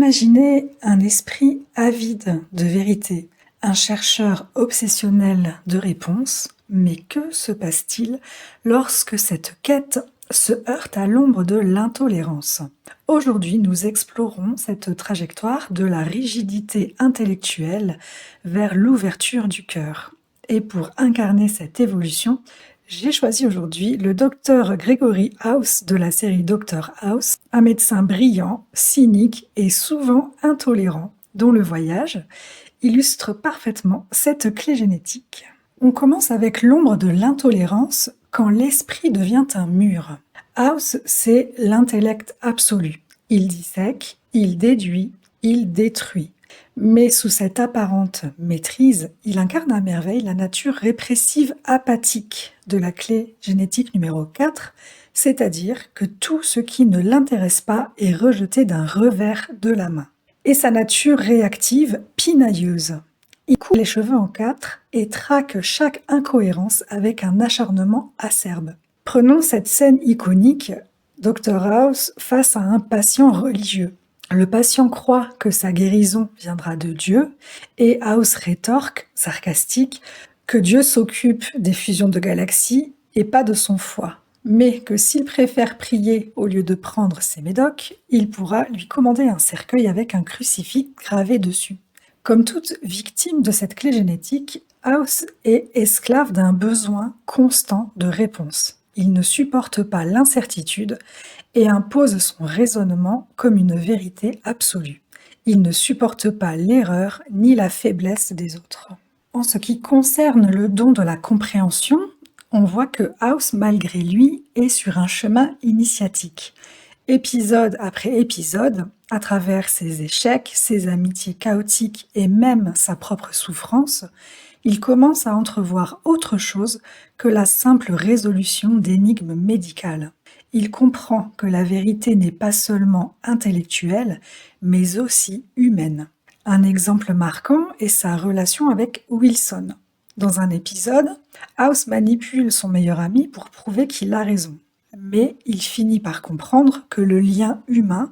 Imaginez un esprit avide de vérité, un chercheur obsessionnel de réponses, mais que se passe-t-il lorsque cette quête se heurte à l'ombre de l'intolérance? Aujourd'hui, nous explorons cette trajectoire de la rigidité intellectuelle vers l'ouverture du cœur. Et pour incarner cette évolution, j'ai choisi aujourd'hui le docteur Gregory House de la série Dr House, un médecin brillant, cynique et souvent intolérant, dont le voyage illustre parfaitement cette clé génétique. On commence avec l'ombre de l'intolérance quand l'esprit devient un mur. House, c'est l'intellect absolu. Il dissèque, il déduit, il détruit. Mais sous cette apparente maîtrise, il incarne à merveille la nature répressive apathique de la clé génétique numéro 4, c'est-à-dire que tout ce qui ne l'intéresse pas est rejeté d'un revers de la main. Et sa nature réactive, pinailleuse. Il coupe les cheveux en quatre et traque chaque incohérence avec un acharnement acerbe. Prenons cette scène iconique, Dr House face à un patient religieux. Le patient croit que sa guérison viendra de Dieu et House rétorque, sarcastique, que Dieu s'occupe des fusions de galaxies et pas de son foie, mais que s'il préfère prier au lieu de prendre ses médocs, il pourra lui commander un cercueil avec un crucifix gravé dessus. Comme toute victime de cette clé génétique, House est esclave d'un besoin constant de réponse. Il ne supporte pas l'incertitude et impose son raisonnement comme une vérité absolue. Il ne supporte pas l'erreur ni la faiblesse des autres. En ce qui concerne le don de la compréhension, on voit que House, malgré lui, est sur un chemin initiatique. Épisode après épisode, à travers ses échecs, ses amitiés chaotiques et même sa propre souffrance, il commence à entrevoir autre chose que la simple résolution d'énigmes médicales. Il comprend que la vérité n'est pas seulement intellectuelle, mais aussi humaine. Un exemple marquant est sa relation avec Wilson. Dans un épisode, House manipule son meilleur ami pour prouver qu'il a raison. Mais il finit par comprendre que le lien humain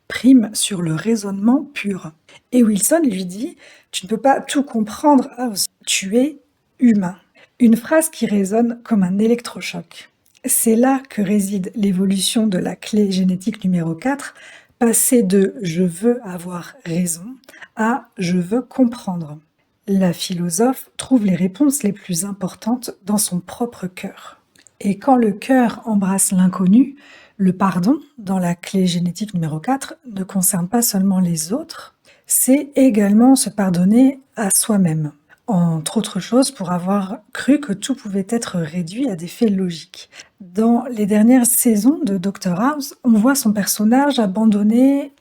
prime sur le raisonnement pur. Et Wilson lui dit « Tu ne peux pas tout comprendre, House, tu es humain ». Une phrase qui résonne comme un électrochoc. C'est là que réside l'évolution de la clé génétique numéro 4, passer de « je veux avoir raison » à « je veux comprendre ». La philosophe trouve les réponses les plus importantes dans son propre cœur. Et quand le cœur embrasse l'inconnu, le pardon, dans la clé génétique numéro 4, ne concerne pas seulement les autres, c'est également se pardonner à soi-même. Entre autres choses, pour avoir cru que tout pouvait être réduit à des faits logiques. Dans les dernières saisons de Dr House, on voit son personnage abandonner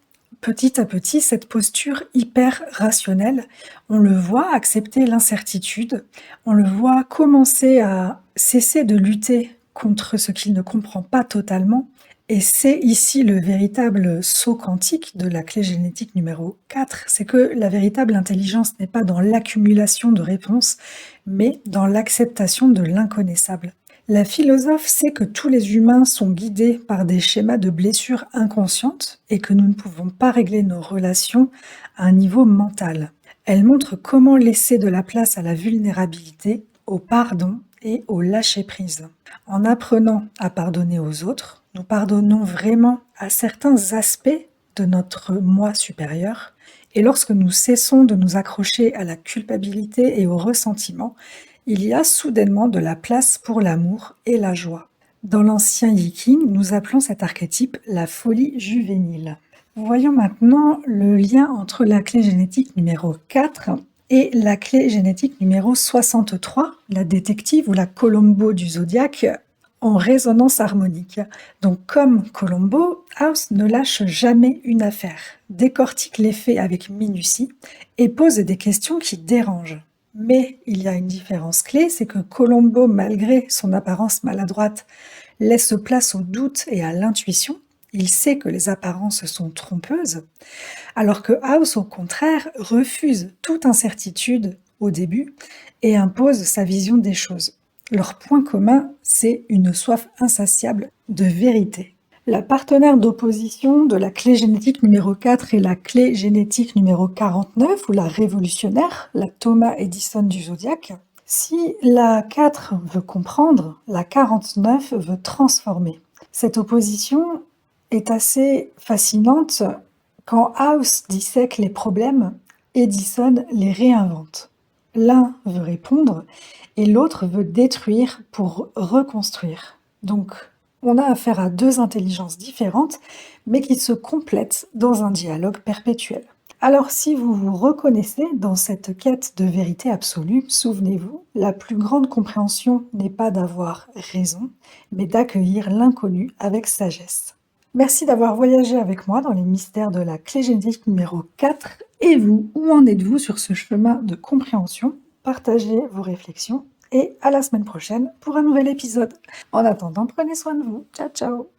petit à petit cette posture hyper rationnelle. On le voit accepter l'incertitude, on le voit commencer à cesser de lutter contre ce qu'il ne comprend pas totalement. Et c'est ici le véritable saut quantique de la clé génétique numéro 4, c'est que la véritable intelligence n'est pas dans l'accumulation de réponses, mais dans l'acceptation de l'inconnaissable. La philosophe sait que tous les humains sont guidés par des schémas de blessures inconscientes et que nous ne pouvons pas régler nos relations à un niveau mental. Elle montre comment laisser de la place à la vulnérabilité, au pardon et au lâcher-prise. En apprenant à pardonner aux autres, nous pardonnons vraiment à certains aspects de notre moi supérieur, et lorsque nous cessons de nous accrocher à la culpabilité et au ressentiment, il y a soudainement de la place pour l'amour et la joie. Dans l'ancien Yiking, nous appelons cet archétype la folie juvénile. Voyons maintenant le lien entre la clé génétique numéro 4 et la clé génétique numéro 63, la détective ou la Colombo du zodiaque, en résonance harmonique. Donc comme Colombo, House ne lâche jamais une affaire, décortique les faits avec minutie et pose des questions qui dérangent. Mais il y a une différence clé, c'est que Colombo, malgré son apparence maladroite, laisse place au doute et à l'intuition. Il sait que les apparences sont trompeuses, alors que House, au contraire, refuse toute incertitude au début et impose sa vision des choses. Leur point commun, c'est une soif insatiable de vérité. La partenaire d'opposition de la clé génétique numéro 4 est la clé génétique numéro 49, ou la révolutionnaire, la Thomas Edison du zodiaque. Si la 4 veut comprendre, la 49 veut transformer. Cette opposition est assez fascinante. Quand House dissèque les problèmes, Edison les réinvente. L'un veut répondre et l'autre veut détruire pour reconstruire. Donc, on a affaire à deux intelligences différentes, mais qui se complètent dans un dialogue perpétuel. Alors, si vous vous reconnaissez dans cette quête de vérité absolue, souvenez-vous, la plus grande compréhension n'est pas d'avoir raison, mais d'accueillir l'inconnu avec sagesse. Merci d'avoir voyagé avec moi dans les mystères de la clé génétique numéro 4. Et vous, où en êtes-vous sur ce chemin de compréhension? Partagez vos réflexions et à la semaine prochaine pour un nouvel épisode. En attendant, prenez soin de vous. Ciao, ciao!